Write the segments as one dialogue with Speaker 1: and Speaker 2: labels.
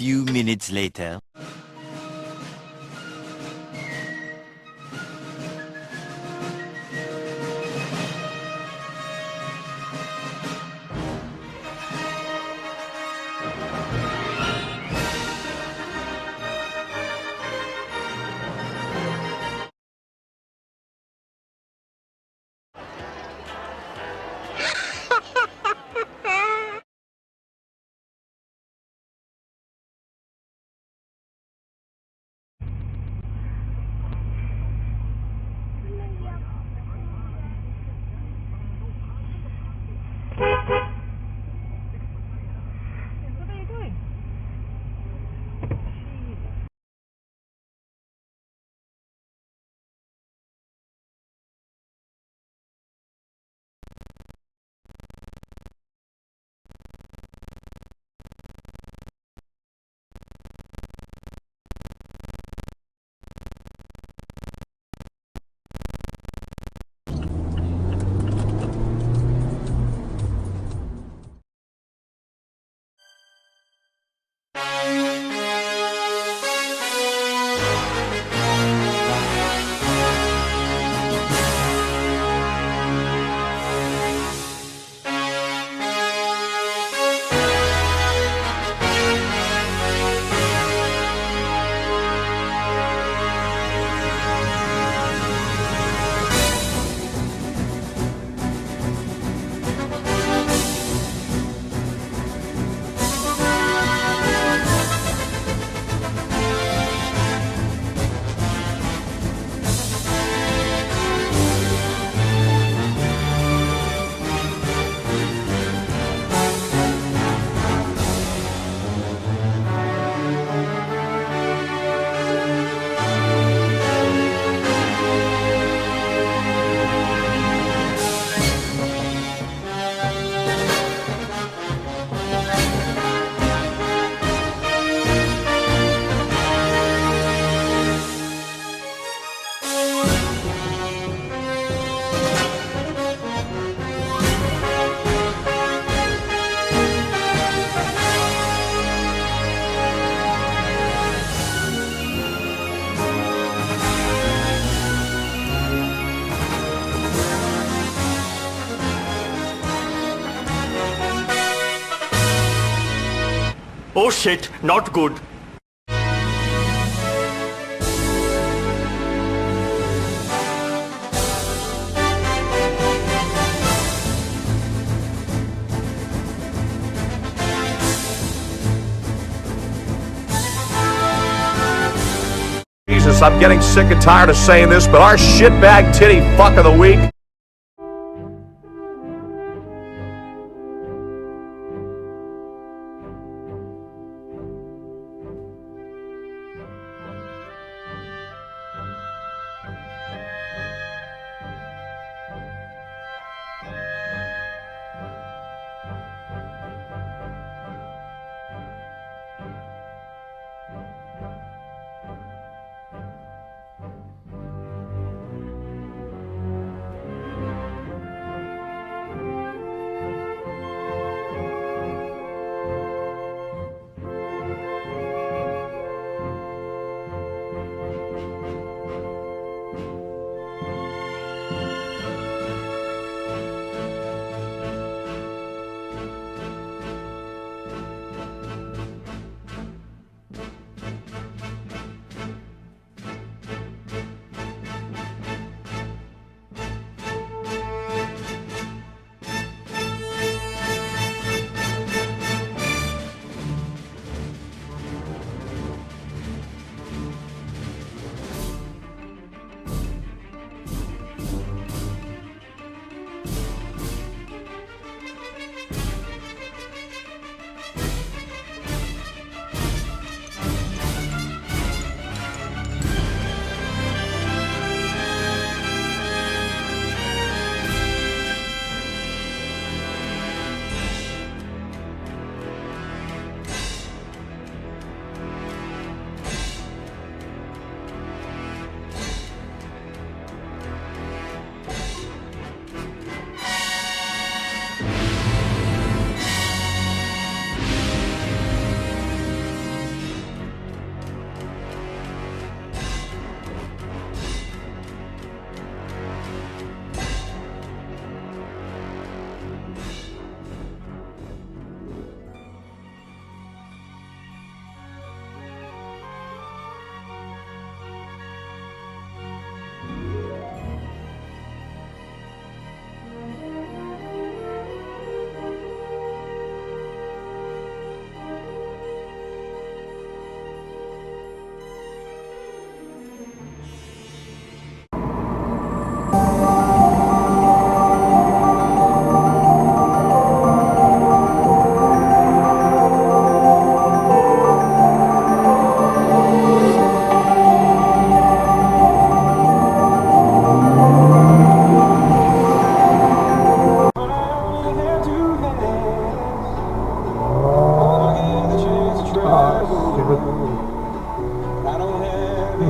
Speaker 1: few minutes later.
Speaker 2: What are you doing?
Speaker 3: Oh shit, not good.
Speaker 4: Jesus, I'm getting sick and tired of saying this, but our shitbag titty fuck of the week.
Speaker 1: The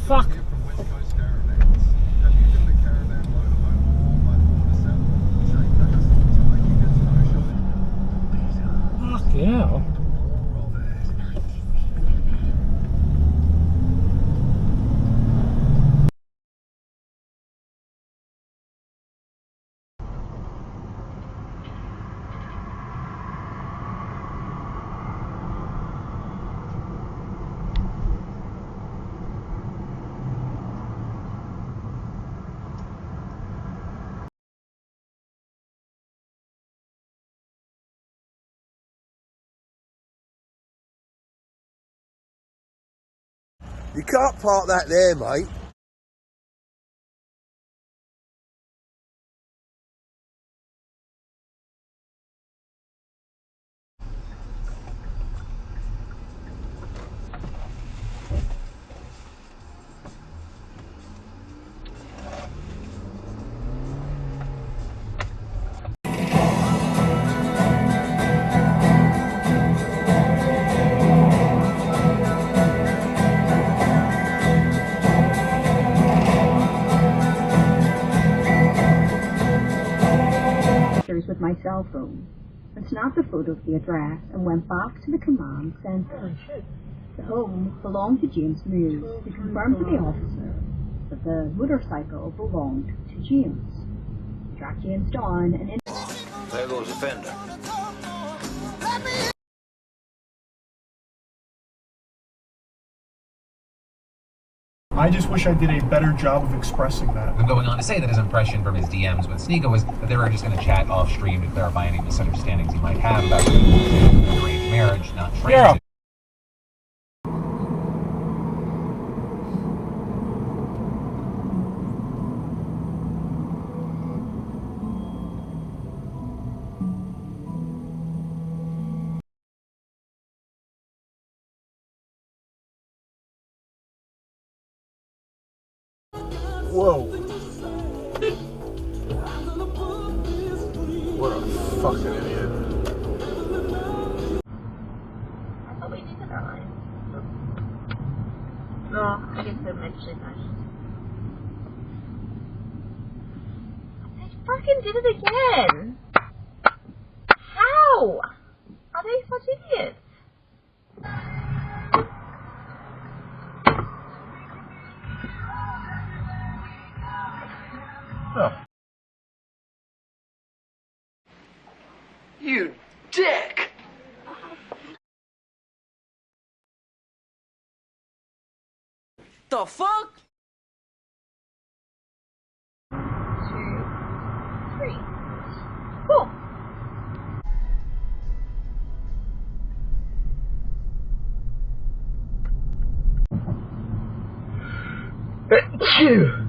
Speaker 1: fuck? Fucking hell.
Speaker 2: You can't park that there, mate.
Speaker 3: With my cell phone and snapped a photo of the address and went back to the command centre. The home belonged to James Mews, who confirmed to the officer that the motorcycle belonged to James. He tracked James down and
Speaker 5: There goes the fender.
Speaker 6: I just wish I did a better job of expressing that.
Speaker 7: Going on to say that his impression from his DMs with Sneeko was that they were just going to chat off stream to clarify any misunderstandings he might have about the arranged marriage, not transit.
Speaker 6: Whoa. What a fucking idiot.
Speaker 3: oh, we need to die. No, I guess they're actually nice. They fucking did it again! How? Are they such idiots?
Speaker 6: Oh.
Speaker 5: You dick! The fuck?
Speaker 3: 2, 3. Cool.
Speaker 6: Phew.